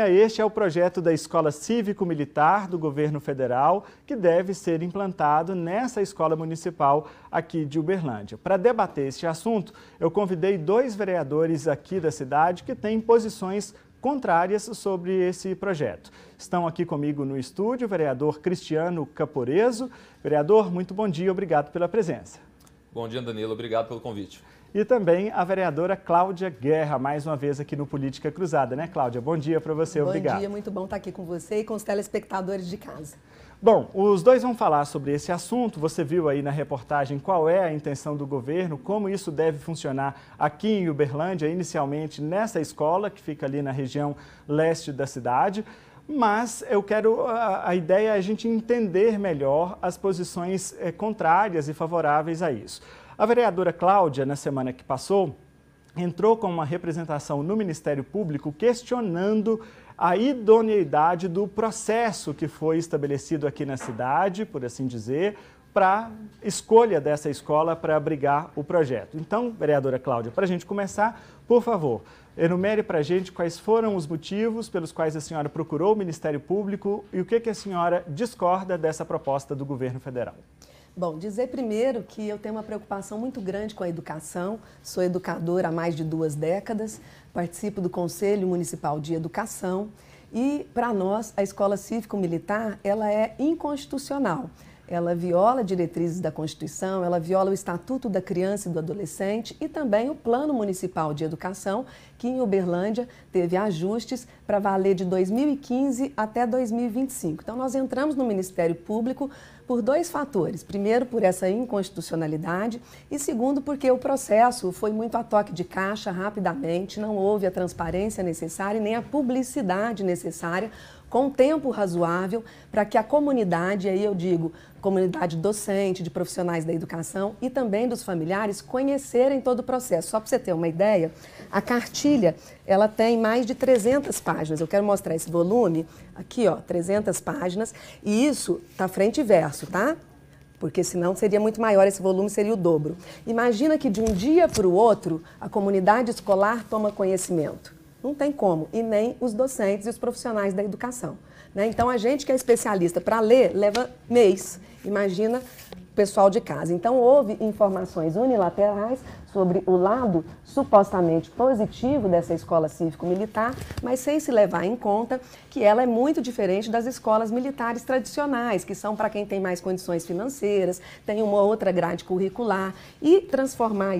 Este é o projeto da Escola Cívico-Militar do Governo Federal, que deve ser implantado nessa escola municipal aqui de Uberlândia. Para debater este assunto, eu convidei dois vereadores aqui da cidade que têm posições contrárias sobre esse projeto. Estão aqui comigo no estúdio o vereador Cristiano Caporeso. Vereador, muito bom dia, obrigado pela presença. Bom dia, Danilo, obrigado pelo convite. E também a vereadora Cláudia Guerra, mais uma vez aqui no Política Cruzada, né, Cláudia? Bom dia para você, obrigado. Bom dia, muito bom estar aqui com você e com os telespectadores de casa. Bom, os dois vão falar sobre esse assunto. Você viu aí na reportagem qual é a intenção do governo, como isso deve funcionar aqui em Uberlândia, inicialmente nessa escola que fica ali na região leste da cidade. Mas a ideia é a gente entender melhor as posições contrárias e favoráveis a isso. A vereadora Cláudia, na semana que passou, entrou com uma representação no Ministério Público questionando a idoneidade do processo que foi estabelecido aqui na cidade, por assim dizer, para escolha dessa escola para abrigar o projeto. Então, vereadora Cláudia, para a gente começar, por favor, enumere para a gente quais foram os motivos pelos quais a senhora procurou o Ministério Público e o que a senhora discorda dessa proposta do governo federal. Bom, dizer primeiro que eu tenho uma preocupação muito grande com a educação, sou educadora há mais de 2 décadas, participo do Conselho Municipal de Educação e, para nós, a Escola Cívico-Militar, ela é inconstitucional. Ela viola diretrizes da Constituição, ela viola o Estatuto da Criança e do Adolescente e também o Plano Municipal de Educação, que em Uberlândia teve ajustes para valer de 2015 até 2025. Então, nós entramos no Ministério Público por 2 fatores. Primeiro, por essa inconstitucionalidade e segundo, porque o processo foi muito a toque de caixa, rapidamente, não houve a transparência necessária e nem a publicidade necessária com tempo razoável para que a comunidade, aí eu digo, comunidade docente, de profissionais da educação e também dos familiares conhecerem todo o processo. Só para você ter uma ideia, a cartilha, ela tem mais de 300 páginas. Eu quero mostrar esse volume, aqui ó, 300 páginas, e isso tá frente e verso, tá? Porque senão seria muito maior, esse volume seria o dobro. Imagina que de um dia para o outro, a comunidade escolar toma conhecimento. Não tem como, e nem os docentes e os profissionais da educação, né? Então, a gente que é especialista para ler, leva mês. Imagina o pessoal de casa. Então, houve informações unilaterais sobre o lado supostamente positivo dessa escola cívico-militar, mas sem se levar em conta que ela é muito diferente das escolas militares tradicionais, que são para quem tem mais condições financeiras, tem uma outra grade curricular, e transformar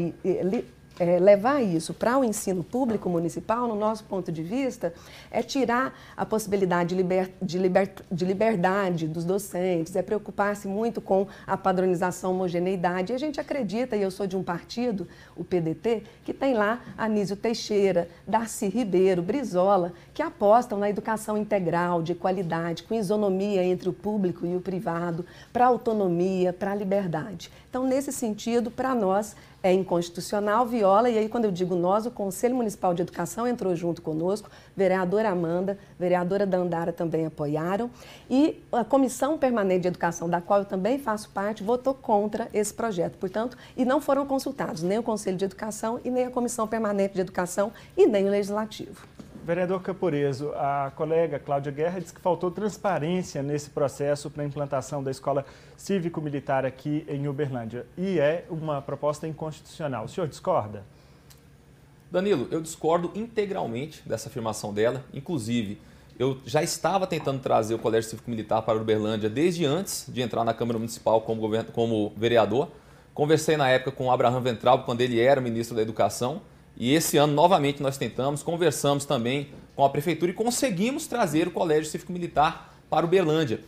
levar isso para o ensino público municipal, no nosso ponto de vista, é tirar a possibilidade de liberdade dos docentes, é preocupar-se muito com a padronização, homogeneidade. E a gente acredita, e eu sou de um partido, o PDT, que tem lá Anísio Teixeira, Darcy Ribeiro, Brizola, que apostam na educação integral, de qualidade, com isonomia entre o público e o privado, para a autonomia, para a liberdade. Então, nesse sentido, para nós, é inconstitucional, viola, e aí quando eu digo nós, o Conselho Municipal de Educação entrou junto conosco, vereadora Amanda, vereadora Dandara também apoiaram, e a Comissão Permanente de Educação, da qual eu também faço parte, votou contra esse projeto, portanto, e não foram consultados nem o Conselho de Educação, e nem a Comissão Permanente de Educação, e nem o Legislativo. Vereador Caporeso, a colega Cláudia Guerra disse que faltou transparência nesse processo para a implantação da escola cívico-militar aqui em Uberlândia. E é uma proposta inconstitucional. O senhor discorda? Danilo, eu discordo integralmente dessa afirmação dela. Inclusive, eu já estava tentando trazer o Colégio Cívico-Militar para Uberlândia desde antes de entrar na Câmara Municipal como vereador. Conversei na época com o Abraham Weintraub, quando ele era ministro da Educação. E esse ano, novamente, nós tentamos, conversamos também com a Prefeitura e conseguimos trazer o Colégio Cívico-Militar para Uberlândia.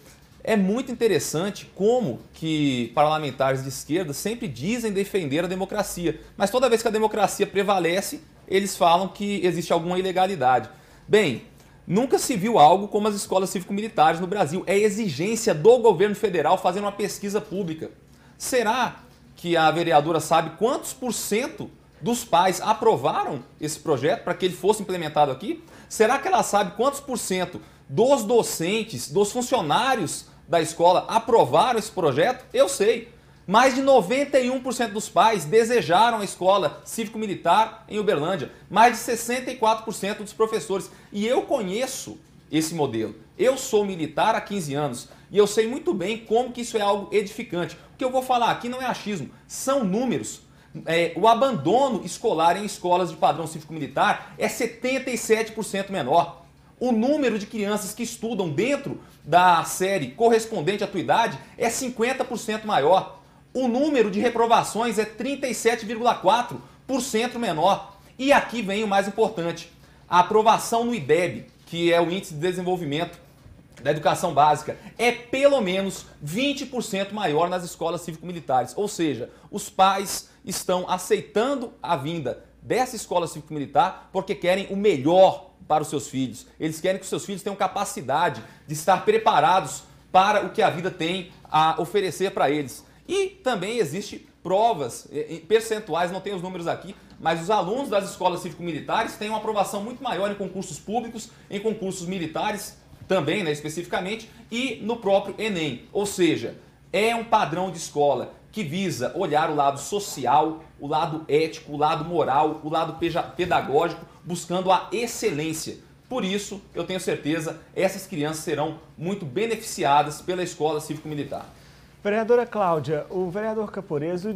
É muito interessante como que parlamentares de esquerda sempre dizem defender a democracia, mas toda vez que a democracia prevalece, eles falam que existe alguma ilegalidade. Bem, nunca se viu algo como as escolas cívico-militares no Brasil. É exigência do governo federal fazer uma pesquisa pública. Será que a vereadora sabe quantos % dos pais aprovaram esse projeto para que ele fosse implementado aqui? Será que ela sabe quantos % dos docentes, dos funcionários da escola aprovaram esse projeto? Eu sei. Mais de 91% dos pais desejaram a escola cívico-militar em Uberlândia. Mais de 64% dos professores. E eu conheço esse modelo. Eu sou militar há 15 anos e eu sei muito bem como que isso é algo edificante. O que eu vou falar aqui não é achismo, são números. O abandono escolar em escolas de padrão cívico-militar é 77% menor. O número de crianças que estudam dentro da série correspondente à tua idade é 50% maior. O número de reprovações é 37,4% menor. E aqui vem o mais importante. A aprovação no IDEB, que é o Índice de Desenvolvimento da Educação Básica, é pelo menos 20% maior nas escolas cívico-militares. Ou seja, os pais estão aceitando a vinda dessa escola cívico-militar porque querem o melhor para os seus filhos. Eles querem que os seus filhos tenham capacidade de estar preparados para o que a vida tem a oferecer para eles. E também existe provas, percentuais, não tenho os números aqui, mas os alunos das escolas cívico-militares têm uma aprovação muito maior em concursos públicos, em concursos militares também, né, especificamente, e no próprio Enem. Ou seja, é um padrão de escola que visa olhar o lado social, o lado ético, o lado moral, o lado pedagógico, buscando a excelência. Por isso, eu tenho certeza, essas crianças serão muito beneficiadas pela escola cívico-militar. Vereadora Cláudia, o vereador Caporeso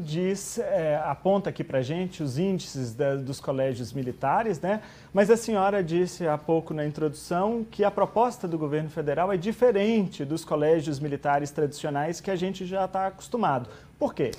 aponta aqui para a gente os índices dos colégios militares, né? Mas a senhora disse há pouco na introdução que a proposta do governo federal é diferente dos colégios militares tradicionais que a gente já está acostumado. Por quê?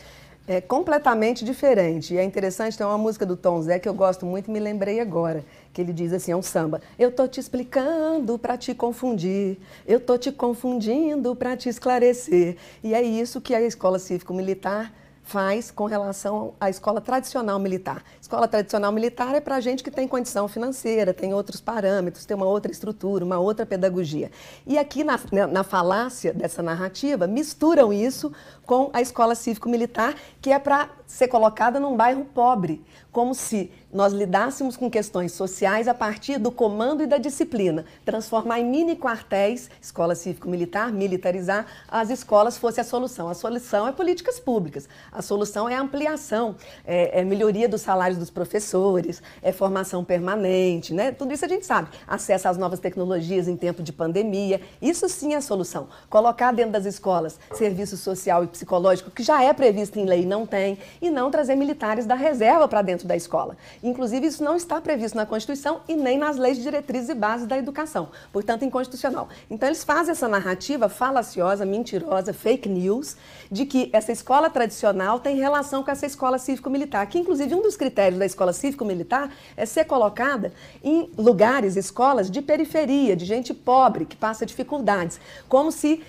É completamente diferente. E é interessante, tem uma música do Tom Zé que eu gosto muito e me lembrei agora, que ele diz assim, é um samba: eu tô te explicando para te confundir, eu tô te confundindo para te esclarecer. E é isso que a escola cívico-militar faz com relação à escola tradicional militar. Escola tradicional militar é para gente que tem condição financeira, tem outros parâmetros, tem uma outra estrutura, uma outra pedagogia. E aqui na falácia dessa narrativa, misturam isso com a escola cívico-militar, que é para ser colocada num bairro pobre, como se nós lidássemos com questões sociais a partir do comando e da disciplina, transformar em mini quartéis, escola cívico-militar, militarizar, as escolas fosse a solução. A solução é políticas públicas, a solução é a ampliação, é melhoria dos salários dos professores, é formação permanente, né? Tudo isso a gente sabe, acesso às novas tecnologias em tempo de pandemia, isso sim é a solução. Colocar dentro das escolas serviço social e psicológico, que já é previsto em lei e não tem, e não trazer militares da reserva para dentro da escola. Inclusive, isso não está previsto na Constituição e nem nas leis de diretrizes e bases da educação, portanto, inconstitucional. Então, eles fazem essa narrativa falaciosa, mentirosa, fake news, de que essa escola tradicional tem relação com essa escola cívico-militar, que, inclusive, um dos critérios da escola cívico-militar é ser colocada em lugares, escolas de periferia, de gente pobre, que passa dificuldades, como se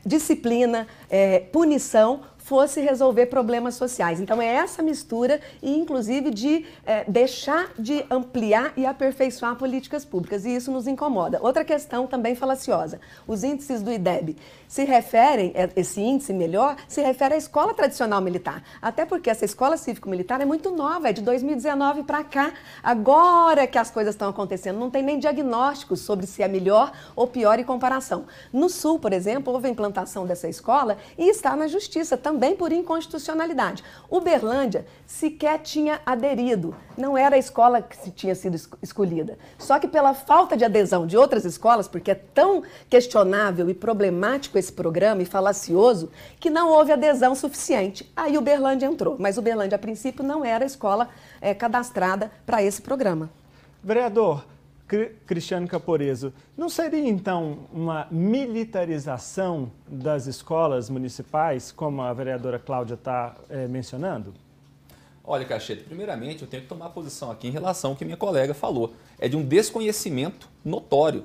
disciplina, punição fosse resolver problemas sociais. Então, é essa mistura e, inclusive, de deixar de ampliar e aperfeiçoar políticas públicas, e isso nos incomoda. Outra questão também falaciosa, os índices do IDEB se referem, esse índice melhor, se refere à escola tradicional militar, até porque essa escola cívico-militar é muito nova, é de 2019 para cá, agora que as coisas estão acontecendo, não tem nem diagnósticos sobre se é melhor ou pior em comparação. No Sul, por exemplo, houve a implantação dessa escola e está na Justiça também por inconstitucionalidade. Uberlândia sequer tinha aderido, não era a escola que tinha sido escolhida. Só que pela falta de adesão de outras escolas, porque é tão questionável e problemático esse programa e falacioso, que não houve adesão suficiente. Aí Uberlândia entrou, mas Uberlândia, a princípio, não era a escola cadastrada para esse programa. Vereador Cristiano Caporeso, não seria então uma militarização das escolas municipais, como a vereadora Cláudia está mencionando? Olha, Cachete, primeiramente eu tenho que tomar posição aqui em relação ao que minha colega falou. É de um desconhecimento notório.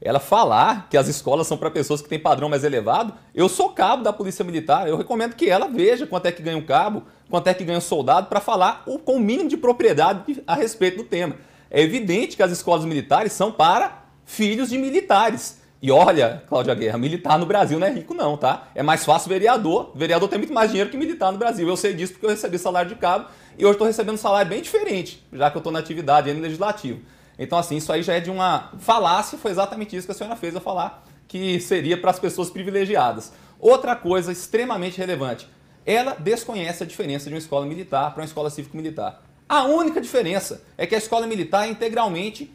Ela falar que as escolas são para pessoas que têm padrão mais elevado, eu sou cabo da Polícia Militar, eu recomendo que ela veja quanto é que ganha um cabo, quanto é que ganha um soldado, para falar com o mínimo de propriedade a respeito do tema. É evidente que as escolas militares são para filhos de militares. E olha, Cláudia Guerra, militar no Brasil não é rico não, tá? É mais fácil vereador. Vereador tem muito mais dinheiro que militar no Brasil. Eu sei disso porque eu recebi salário de cabo e hoje estou recebendo um salário bem diferente, já que eu estou na atividade aí no Legislativo. Então, assim, isso aí já é de uma falácia, foi exatamente isso que a senhora fez, a falar que seria para as pessoas privilegiadas. Outra coisa extremamente relevante, ela desconhece a diferença de uma escola militar para uma escola cívico-militar. A única diferença é que a escola militar é integralmente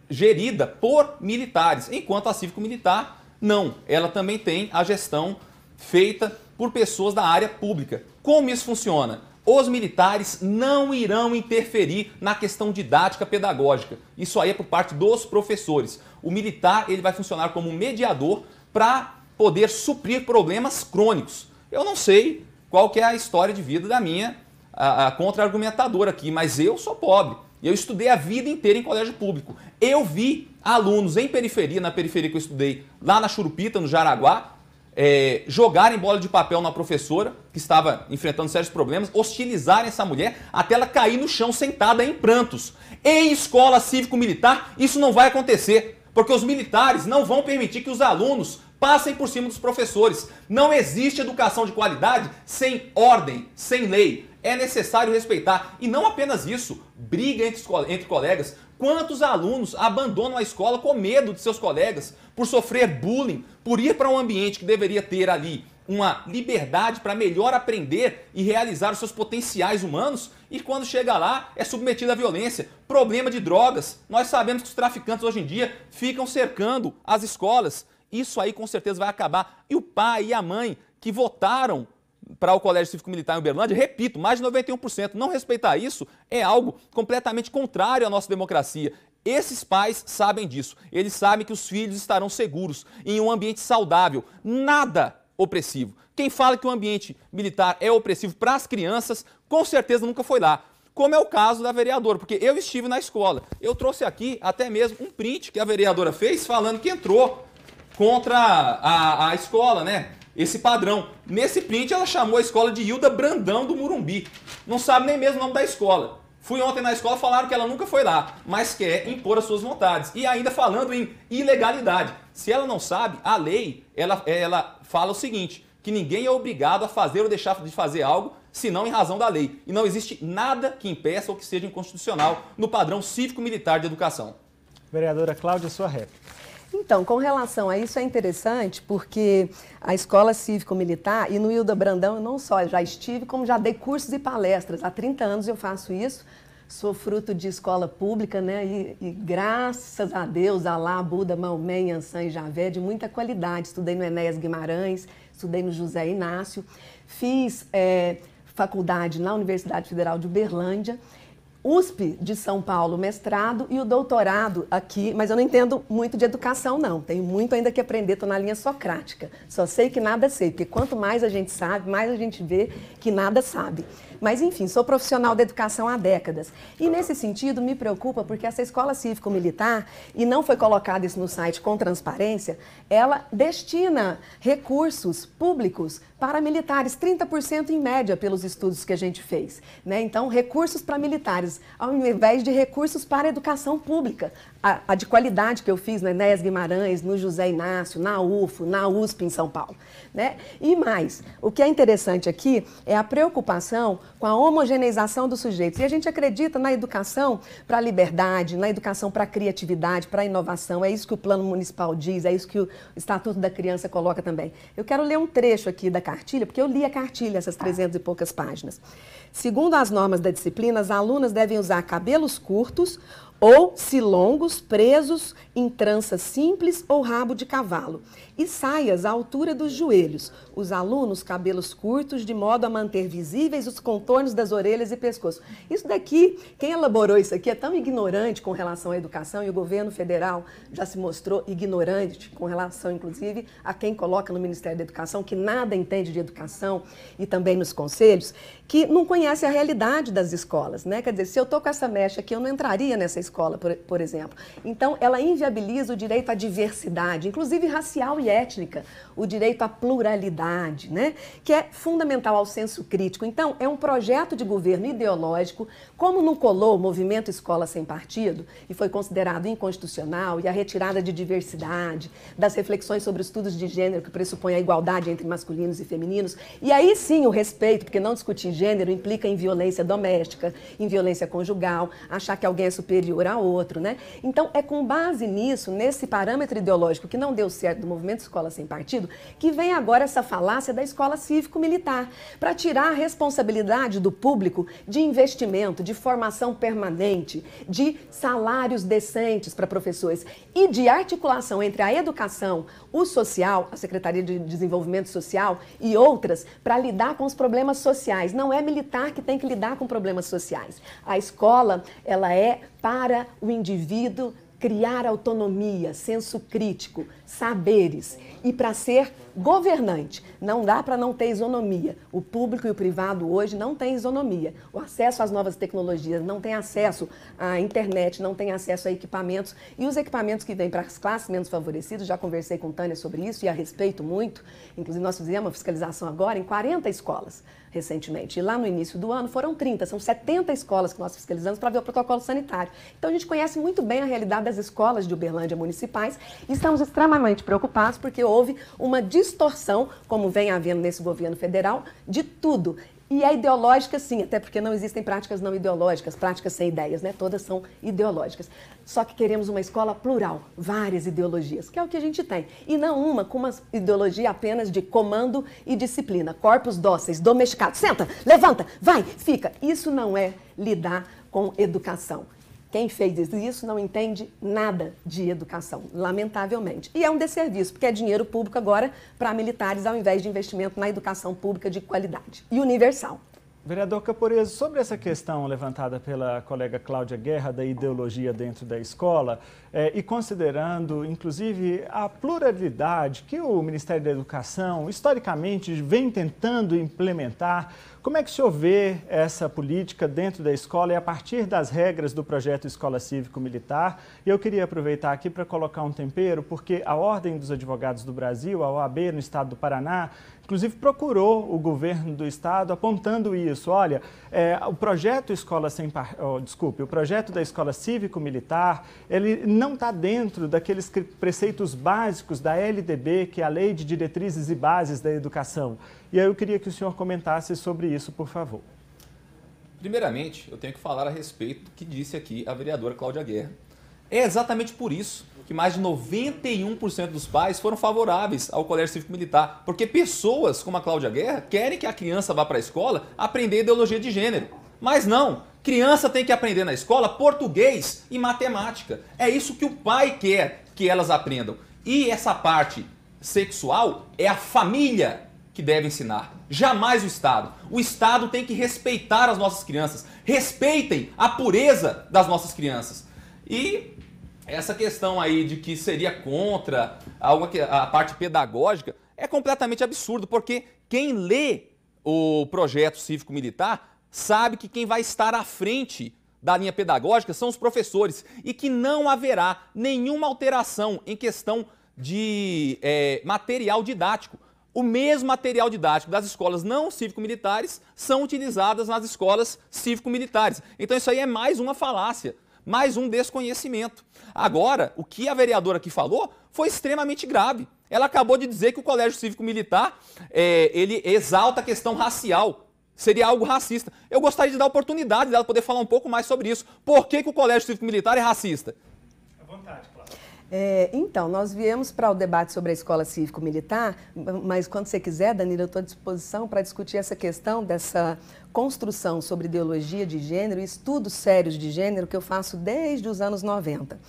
gerida por militares, enquanto a cívico-militar não. Ela também tem a gestão feita por pessoas da área pública. Como isso funciona? Os militares não irão interferir na questão didática pedagógica. Isso aí é por parte dos professores. O militar ele vai funcionar como um mediador para poder suprir problemas crônicos. Eu não sei qual que é a história de vida da minha contra-argumentadora aqui, mas eu sou pobre. Eu estudei a vida inteira em colégio público. Eu vi alunos em periferia, na periferia que eu estudei, lá na Churupita, no Jaraguá, jogarem bola de papel na professora, que estava enfrentando sérios problemas, hostilizarem essa mulher até ela cair no chão sentada em prantos. Em escola cívico-militar, isso não vai acontecer, porque os militares não vão permitir que os alunos passem por cima dos professores. Não existe educação de qualidade sem ordem, sem lei. É necessário respeitar. E não apenas isso, briga entre colegas. Quantos alunos abandonam a escola com medo de seus colegas, por sofrer bullying, por ir para um ambiente que deveria ter ali uma liberdade para melhor aprender e realizar os seus potenciais humanos, e quando chega lá é submetido à violência. Problema de drogas. Nós sabemos que os traficantes hoje em dia ficam cercando as escolas. Isso aí com certeza vai acabar. E o pai e a mãe que votaram para o Colégio Cívico-Militar em Uberlândia, repito, mais de 91%, não respeitar isso é algo completamente contrário à nossa democracia. Esses pais sabem disso. Eles sabem que os filhos estarão seguros em um ambiente saudável, nada opressivo. Quem fala que o ambiente militar é opressivo para as crianças, com certeza nunca foi lá. Como é o caso da vereadora, porque eu estive na escola. Eu trouxe aqui até mesmo um print que a vereadora fez falando que entrou contra a escola, né? Esse padrão. Nesse print ela chamou a escola de Hilda Brandão do Morumbi. Não sabe nem mesmo o nome da escola. Fui ontem na escola, falaram que ela nunca foi lá, mas quer impor as suas vontades. E ainda falando em ilegalidade. Se ela não sabe, a lei, ela fala o seguinte, que ninguém é obrigado a fazer ou deixar de fazer algo, senão em razão da lei. E não existe nada que impeça ou que seja inconstitucional no padrão cívico-militar de educação. Vereadora Cláudia, sua réplica. Então, com relação a isso é interessante porque a Escola Cívico-Militar, e no Hilda Brandão eu não só já estive, como já dei cursos e palestras. Há 30 anos eu faço isso, sou fruto de escola pública, né? E graças a Deus, Alá, Buda, Maomé, Yansan e Javé, de muita qualidade. Estudei no Enéas Guimarães, estudei no José Inácio, fiz faculdade na Universidade Federal de Uberlândia, USP de São Paulo, mestrado, e o doutorado aqui, mas eu não entendo muito de educação, não. Tenho muito ainda que aprender, estou na linha socrática. Só sei que nada sei, porque quanto mais a gente sabe, mais a gente vê que nada sabe. Mas, enfim, sou profissional da educação há décadas. E, nesse sentido, me preocupa porque essa escola cívico-militar, e não foi colocado isso no site com transparência, ela destina recursos públicos para militares, 30% em média pelos estudos que a gente fez, né? Então, recursos para militares, ao invés de recursos para a educação pública. A de qualidade que eu fiz no Enéas Guimarães, no José Inácio, na UFO, na USP em São Paulo, né? E mais, o que é interessante aqui é a preocupação com a homogeneização dos sujeitos. E a gente acredita na educação para a liberdade, na educação para a criatividade, para a inovação. É isso que o Plano Municipal diz, é isso que o Estatuto da Criança coloca também. Eu quero ler um trecho aqui da cartilha, porque eu li a cartilha, essas 300 e poucas páginas. Segundo as normas da disciplina, as alunas devem usar cabelos curtos ou, se longos, presos em trança simples ou rabo de cavalo, e saias à altura dos joelhos. Os alunos, cabelos curtos, de modo a manter visíveis os contornos das orelhas e pescoço. Isso daqui, quem elaborou isso aqui é tão ignorante com relação à educação, e o governo federal já se mostrou ignorante com relação, inclusive, a quem coloca no Ministério da Educação, que nada entende de educação, e também nos conselhos, que não conhece a realidade das escolas, né? Quer dizer, se eu estou com essa mecha aqui, eu não entraria nessa escola, por exemplo. Então, ela inviabiliza o direito à diversidade, inclusive racial e étnica, o direito à pluralidade, né? Que é fundamental ao senso crítico. Então, é um projeto de governo ideológico, como não colou o movimento Escola Sem Partido, e foi considerado inconstitucional, e a retirada de diversidade, das reflexões sobre os estudos de gênero, que pressupõe a igualdade entre masculinos e femininos, e aí sim o respeito, porque não discutir gênero implica em violência doméstica, em violência conjugal, achar que alguém é superior superior a outro, né? Então, é com base nisso, nesse parâmetro ideológico que não deu certo do movimento Escola Sem Partido, que vem agora essa falácia da escola cívico-militar, para tirar a responsabilidade do público de investimento, de formação permanente, de salários decentes para professores e de articulação entre a educação, o social, a Secretaria de Desenvolvimento Social e outras, para lidar com os problemas sociais. Não é militar que tem que lidar com problemas sociais. A escola, ela é para o indivíduo criar autonomia, senso crítico, saberes e para ser governante. Não dá para não ter isonomia. O público e o privado hoje não tem isonomia. O acesso às novas tecnologias, não tem acesso à internet, não tem acesso a equipamentos. E os equipamentos que vêm para as classes menos favorecidas, já conversei com Tânia sobre isso e a respeito muito. Inclusive, nós fizemos uma fiscalização agora em 40 escolas recentemente. E lá no início do ano foram 30, são 70 escolas que nós fiscalizamos para ver o protocolo sanitário. Então a gente conhece muito bem a realidade das escolas de Uberlândia municipais e estamos extremamente preocupados porque houve uma distorção, como vem havendo nesse governo federal, de tudo. E é ideológica, sim, até porque não existem práticas não ideológicas, práticas sem ideias, né? Todas são ideológicas. Só que queremos uma escola plural, várias ideologias, que é o que a gente tem. E não uma com uma ideologia apenas de comando e disciplina. Corpos dóceis, domesticados. Senta, levanta, vai, fica. Isso não é lidar com educação. Quem fez isso não entende nada de educação, lamentavelmente. E é um desserviço, porque é dinheiro público agora para militares, ao invés de investimento na educação pública de qualidade e universal. Vereador Caporeso, sobre essa questão levantada pela colega Cláudia Guerra da ideologia dentro da escola e considerando, inclusive, a pluralidade que o Ministério da Educação, historicamente, vem tentando implementar, como é que o senhor vê essa política dentro da escola e a partir das regras do projeto Escola Cívico-Militar? E eu queria aproveitar aqui para colocar um tempero, porque a Ordem dos Advogados do Brasil, a OAB, no estado do Paraná, inclusive procurou o governo do estado apontando isso. Olha, o projeto o projeto da Escola Cívico-Militar, ele não está dentro daqueles preceitos básicos da LDB, que é a Lei de Diretrizes e Bases da Educação. E aí eu queria que o senhor comentasse sobre isso, por favor. Primeiramente, eu tenho que falar a respeito do que disse aqui a vereadora Cláudia Guerra. É exatamente por isso que mais de 91% dos pais foram favoráveis ao Colégio Cívico Militar, porque pessoas como a Cláudia Guerra querem que a criança vá para a escola aprender ideologia de gênero. Mas não, criança tem que aprender na escola português e matemática. É isso que o pai quer que elas aprendam. E essa parte sexual é a família que deve ensinar, jamais o Estado. O Estado tem que respeitar as nossas crianças. Respeitem a pureza das nossas crianças. E essa questão aí de que seria contra a parte pedagógica é completamente absurdo, porque quem lê o projeto cívico-militar sabe que quem vai estar à frente da linha pedagógica são os professores e que não haverá nenhuma alteração em questão de material didático. O mesmo material didático das escolas não cívico-militares são utilizadas nas escolas cívico-militares. Então isso aí é mais uma falácia, mais um desconhecimento. Agora, o que a vereadora aqui falou foi extremamente grave. Ela acabou de dizer que o Colégio Cívico-Militar, ele exalta a questão racial. Seria algo racista. Eu gostaria de dar a oportunidade dela poder falar um pouco mais sobre isso. Por que o Colégio Cívico-Militar é racista? À vontade, Cláudia. Então, nós viemos para o debate sobre a escola cívico-militar, mas quando você quiser, Danilo, eu estou à disposição para discutir essa questão dessa construção sobre ideologia de gênero e estudos sérios de gênero que eu faço desde os anos 90.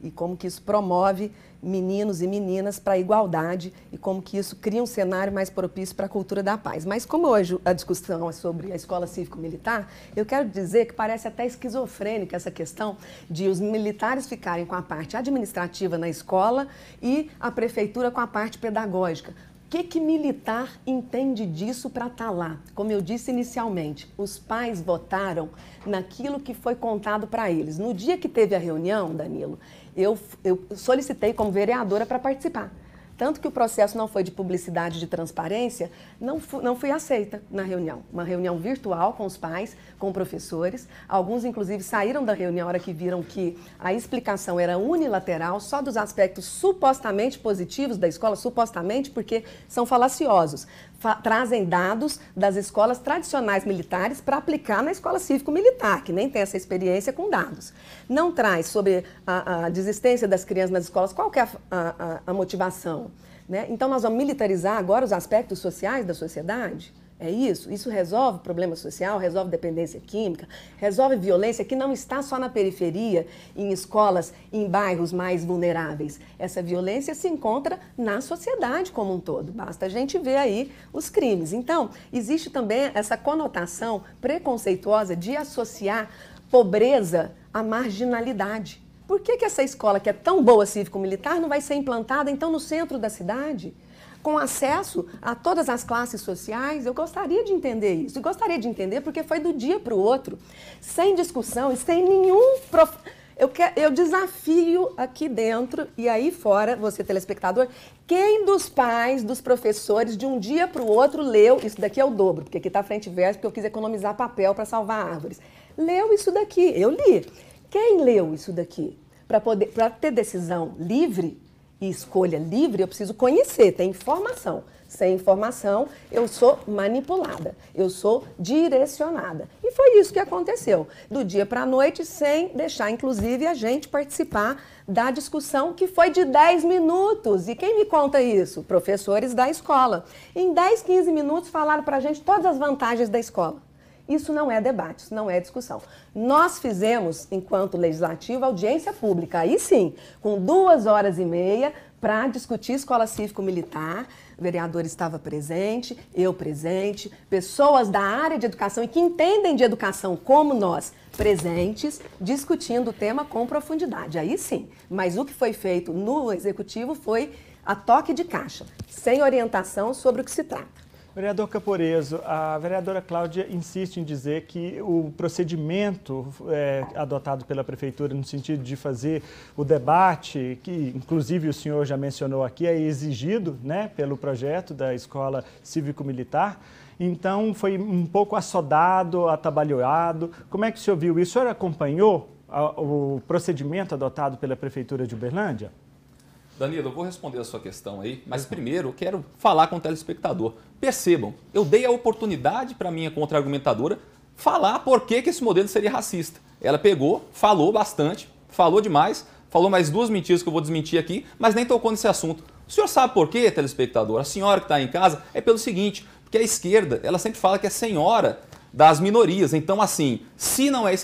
E como que isso promove meninos e meninas para a igualdade e como que isso cria um cenário mais propício para a cultura da paz. Mas como hoje a discussão é sobre a escola cívico-militar, eu quero dizer que parece até esquizofrênica essa questão de os militares ficarem com a parte administrativa na escola e a prefeitura com a parte pedagógica. O que militar entende disso para estar lá? Como eu disse inicialmente, os pais votaram naquilo que foi contado para eles. No dia que teve a reunião, Danilo, eu solicitei como vereadora para participar. Tanto que o processo não foi de publicidade, de transparência, não fui aceita na reunião. Uma reunião virtual com os pais, com professores. Alguns, inclusive, saíram da reunião na hora que viram que a explicação era unilateral, só dos aspectos supostamente positivos da escola, supostamente, porque são falaciosos. trazem dados das escolas tradicionais militares para aplicar na escola cívico-militar, que nem tem essa experiência com dados. Não traz sobre a desistência das crianças nas escolas, qual que é a motivação, né? Então, nós vamos militarizar agora os aspectos sociais da sociedade? É isso? Isso resolve problema social, resolve dependência química, resolve violência que não está só na periferia, em escolas, em bairros mais vulneráveis. Essa violência se encontra na sociedade como um todo. Basta a gente ver aí os crimes. Então, existe também essa conotação preconceituosa de associar pobreza à marginalidade. Por que essa escola que é tão boa cívico-militar não vai ser implantada, então, no centro da cidade? Com acesso a todas as classes sociais? Eu gostaria de entender isso. E gostaria de entender porque foi do dia para o outro, sem discussão e sem nenhum... Eu desafio aqui dentro e aí fora, você telespectador, quem dos pais, dos professores, de um dia para o outro leu, isso daqui é o dobro, porque aqui está frente e verso, porque eu quis economizar papel para salvar árvores. Leu isso daqui, eu li. Quem leu isso daqui? Para ter decisão livre e escolha livre, eu preciso conhecer, ter informação. Sem informação, eu sou manipulada, eu sou direcionada. E foi isso que aconteceu, do dia para a noite, sem deixar, inclusive, a gente participar da discussão, que foi de 10 minutos. E quem me conta isso? Professores da escola. Em 10, 15 minutos, falaram para a gente todas as vantagens da escola. Isso não é debate, isso não é discussão. Nós fizemos, enquanto legislativo, audiência pública, aí sim, com 2h30 para discutir escola cívico-militar. O vereador estava presente, eu presente, pessoas da área de educação e que entendem de educação como nós, presentes, discutindo o tema com profundidade. Aí sim, mas o que foi feito no executivo foi a toque de caixa, sem orientação sobre o que se trata. Vereador Camporeso, a vereadora Cláudia insiste em dizer que o procedimento adotado pela Prefeitura no sentido de fazer o debate, que inclusive o senhor já mencionou aqui, é exigido, né, pelo projeto da Escola Cívico-Militar, então foi um pouco assodado, atabalhoado. Como é que o senhor viu isso? O senhor acompanhou o procedimento adotado pela Prefeitura de Uberlândia? Danilo, eu vou responder a sua questão aí, mas primeiro eu quero falar com o telespectador. Percebam, eu dei a oportunidade para a minha contra-argumentadora falar por que esse modelo seria racista. Ela pegou, falou bastante, falou demais, falou mais 2 mentiras que eu vou desmentir aqui, mas nem tocou nesse assunto. O senhor sabe por quê, telespectador? A senhora que está em casa, é pelo seguinte, porque a esquerda, ela sempre fala que é senhora das minorias. Então, assim, se não é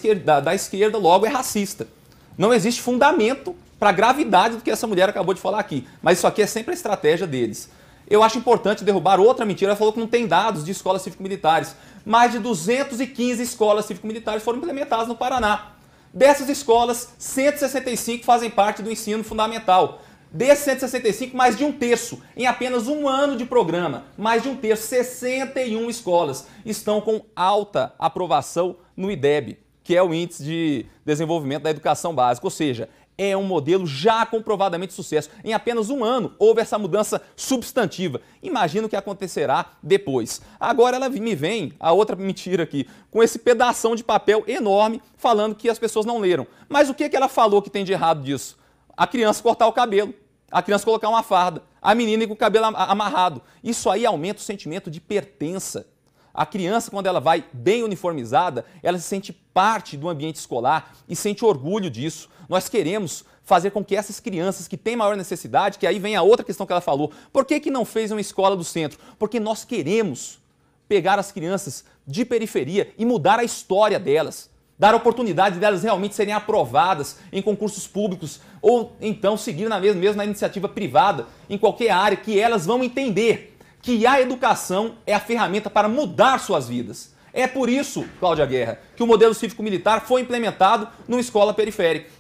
da esquerda, logo é racista. Não existe fundamento para a gravidade do que essa mulher acabou de falar aqui. Mas isso aqui é sempre a estratégia deles. Eu acho importante derrubar outra mentira. Ela falou que não tem dados de escolas cívico-militares. Mais de 215 escolas cívico-militares foram implementadas no Paraná. Dessas escolas, 165 fazem parte do ensino fundamental. Desses 165, mais de 1/3, em apenas um ano de programa, mais de 1/3, 61 escolas estão com alta aprovação no IDEB, que é o Índice de Desenvolvimento da Educação Básica, ou seja, é um modelo já comprovadamente de sucesso. Em apenas um ano houve essa mudança substantiva. Imagina o que acontecerá depois. Agora ela me vem, a outra mentira aqui, com esse pedação de papel enorme falando que as pessoas não leram. Mas o que ela falou que tem de errado disso? A criança cortar o cabelo, a criança colocar uma farda, a menina ir com o cabelo amarrado. Isso aí aumenta o sentimento de pertença. A criança, quando ela vai bem uniformizada, ela se sente parte do ambiente escolar e sente orgulho disso. Nós queremos fazer com que essas crianças que têm maior necessidade, que aí vem a outra questão que ela falou, por que não fez uma escola do centro? Porque nós queremos pegar as crianças de periferia e mudar a história delas, dar a oportunidade delas realmente serem aprovadas em concursos públicos ou então seguir mesmo na iniciativa privada, em qualquer área, que elas vão entender que a educação é a ferramenta para mudar suas vidas. É por isso, Cláudia Guerra, que o modelo cívico-militar foi implementado numa escola periférica.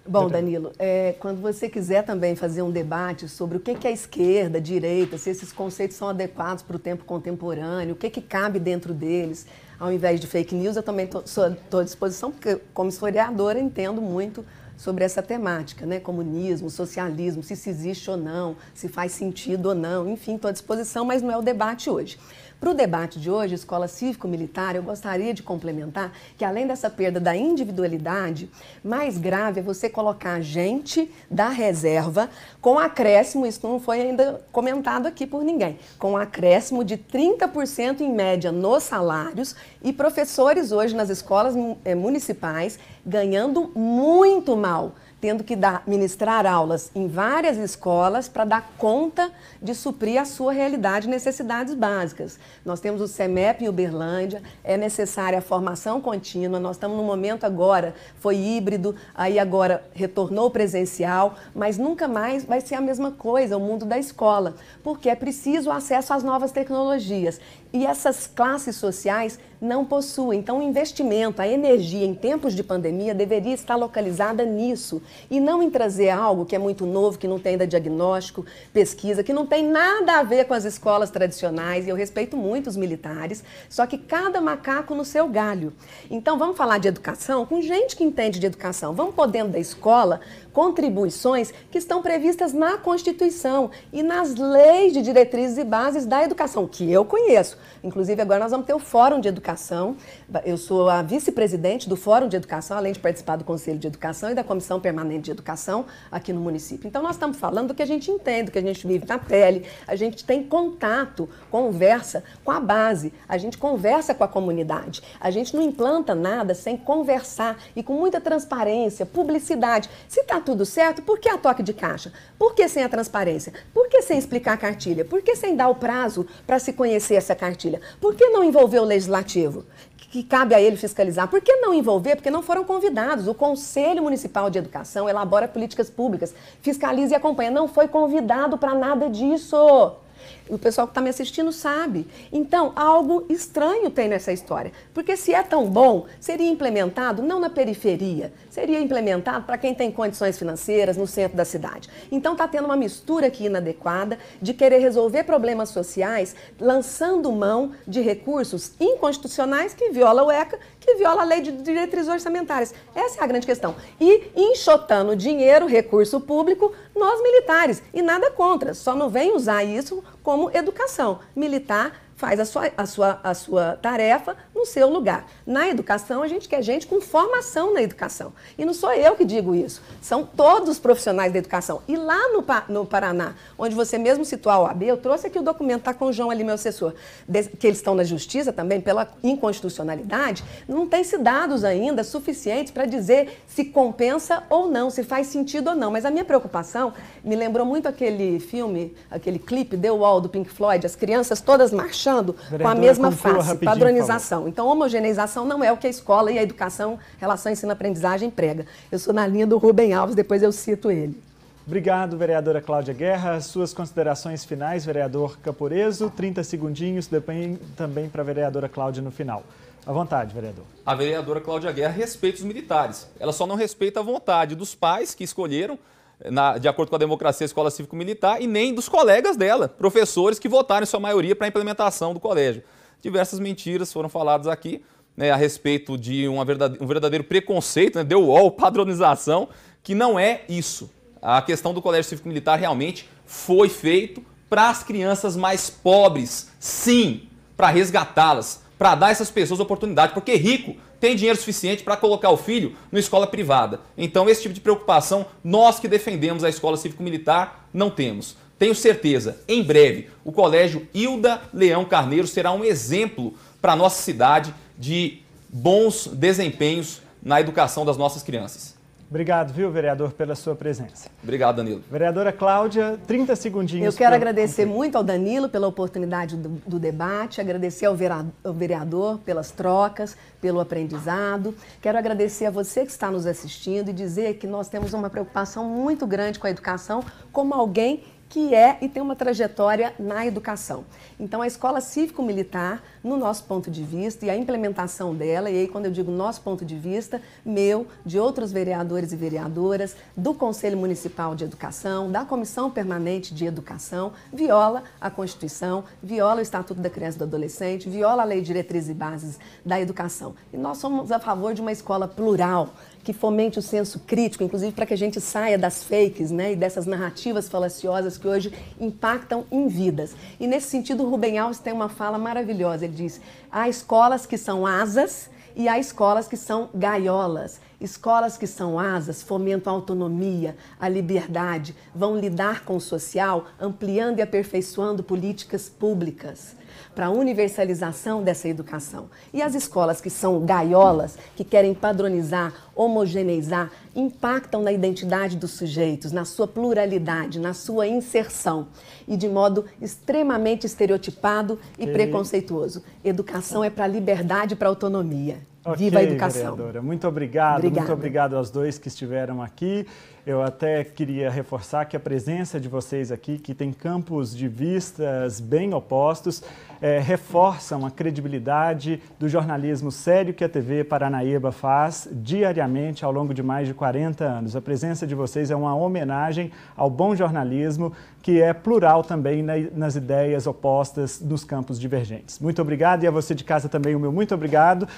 Bom, Danilo, quando você quiser também fazer um debate sobre o que é esquerda, direita, se esses conceitos são adequados para o tempo contemporâneo, o que cabe dentro deles, ao invés de fake news, eu também estou à disposição, porque como historiadora entendo muito sobre essa temática, né? Comunismo, socialismo, se isso existe ou não, se faz sentido ou não, enfim, estou à disposição, mas não é o debate hoje. Para o debate de hoje, escola cívico-militar, eu gostaria de complementar que, além dessa perda da individualidade, mais grave é você colocar gente da reserva com acréscimo, isso não foi ainda comentado aqui por ninguém, com acréscimo de 30% em média nos salários e professores hoje nas escolas municipais ganhando muito mal, tendo que ministrar aulas em várias escolas para dar conta de suprir a sua realidade e necessidades básicas. Nós temos o CEMEP em Uberlândia, é necessária a formação contínua, nós estamos no momento agora, foi híbrido, aí agora retornou presencial, mas nunca mais vai ser a mesma coisa, o mundo da escola, porque é preciso acesso às novas tecnologias. E essas classes sociais não possuem. Então, o investimento, a energia em tempos de pandemia deveria estar localizada nisso e não em trazer algo que é muito novo, que não tem ainda diagnóstico, pesquisa, que não tem nada a ver com as escolas tradicionais. E eu respeito muito os militares, só que cada macaco no seu galho. Então, vamos falar de educação com gente que entende de educação. Vamos pôr dentro da escola contribuições que estão previstas na Constituição e nas leis de diretrizes e bases da educação, que eu conheço. Inclusive, agora nós vamos ter o Fórum de Educação. Eu sou a vice-presidente do Fórum de Educação, além de participar do Conselho de Educação e da Comissão Permanente de Educação aqui no município. Então, nós estamos falando do que a gente entende, do que a gente vive na pele, a gente tem contato, conversa com a base, a gente conversa com a comunidade, a gente não implanta nada sem conversar e com muita transparência, publicidade. Se está tudo certo, por que a toque de caixa? Por que sem a transparência? Por que sem explicar a cartilha? Por que sem dar o prazo para se conhecer essa cartilha? Por que não envolver o legislativo, que cabe a ele fiscalizar? Por que não envolver? Porque não foram convidados. O Conselho Municipal de Educação elabora políticas públicas, fiscaliza e acompanha. Não foi convidado para nada disso. O pessoal que está me assistindo sabe. Então, algo estranho tem nessa história. Porque se é tão bom, seria implementado não na periferia, seria implementado para quem tem condições financeiras no centro da cidade. Então, está tendo uma mistura aqui inadequada de querer resolver problemas sociais, lançando mão de recursos inconstitucionais que viola o ECA, que viola a lei de diretrizes orçamentárias. Essa é a grande questão. E enxotando dinheiro, recurso público, nós militares. E nada contra, só não vem usar isso como educação. Militar faz a sua tarefa no seu lugar. Na educação, a gente quer gente com formação na educação. E não sou eu que digo isso, são todos os profissionais da educação. E lá no Paraná, onde você mesmo citou a OAB, eu trouxe aqui o documento, está com o João ali, meu assessor, que eles estão na justiça também pela inconstitucionalidade, não tem se dados ainda suficientes para dizer se compensa ou não, se faz sentido ou não. Mas a minha preocupação me lembrou muito aquele filme, aquele clipe, The Wall, do Pink Floyd, as crianças todas marchando com a mesma face, padronização. Então, homogeneização não é o que a escola e a educação, relação ensino-aprendizagem prega. Eu sou na linha do Rubem Alves, depois eu cito ele. Obrigado, vereadora Cláudia Guerra. Suas considerações finais, vereador Caporeso, 30 segundinhos, depois também para a vereadora Cláudia no final. À vontade, vereador. A vereadora Cláudia Guerra respeita os militares. Ela só não respeita a vontade dos pais que escolheram, de acordo com a democracia, a escola cívico-militar, e nem dos colegas dela, professores que votaram em sua maioria para a implementação do colégio. Diversas mentiras foram faladas aqui, né, a respeito de um verdadeiro preconceito, né, The Wall, padronização, que não é isso. A questão do colégio cívico-militar realmente foi feito para as crianças mais pobres, sim, para resgatá-las, para dar a essas pessoas oportunidade, porque rico tem dinheiro suficiente para colocar o filho numa escola privada. Então, esse tipo de preocupação, nós que defendemos a escola cívico-militar, não temos. Tenho certeza, em breve, o Colégio Hilda Leão Carneiro será um exemplo para a nossa cidade de bons desempenhos na educação das nossas crianças. Obrigado, viu, vereador, pela sua presença. Obrigado, Danilo. Vereadora Cláudia, 30 segundinhos. Eu quero agradecer muito ao Danilo pela oportunidade do debate, agradecer ao vereador pelas trocas, pelo aprendizado. Quero agradecer a você que está nos assistindo e dizer que nós temos uma preocupação muito grande com a educação, como alguém que é e tem uma trajetória na educação. Então, a Escola Cívico-Militar, no nosso ponto de vista, e a implementação dela, e aí quando eu digo nosso ponto de vista, meu, de outros vereadores e vereadoras, do Conselho Municipal de Educação, da Comissão Permanente de Educação, viola a Constituição, viola o Estatuto da Criança e do Adolescente, viola a Lei de Diretrizes e Bases da Educação. E nós somos a favor de uma escola plural, que fomente o senso crítico, inclusive para que a gente saia das fakes, né, e dessas narrativas falaciosas que hoje impactam em vidas. E nesse sentido, o Rubem Alves tem uma fala maravilhosa. Ele diz: há escolas que são asas e há escolas que são gaiolas. Escolas que são asas fomentam a autonomia, a liberdade, vão lidar com o social, ampliando e aperfeiçoando políticas públicas para a universalização dessa educação. E as escolas que são gaiolas, que querem padronizar, homogeneizar, impactam na identidade dos sujeitos, na sua pluralidade, na sua inserção e de modo extremamente estereotipado e preconceituoso. Educação é para a liberdade e para a autonomia. Viva a educação. Vereadora, muito obrigado. Obrigada. Muito obrigado aos dois que estiveram aqui. Eu até queria reforçar que a presença de vocês aqui, que tem campos de vistas bem opostos, reforçam a credibilidade do jornalismo sério que a TV Paranaíba faz diariamente ao longo de mais de 40 anos. A presença de vocês é uma homenagem ao bom jornalismo, que é plural também nas ideias opostas nos campos divergentes. Muito obrigado, e a você de casa também o meu muito obrigado.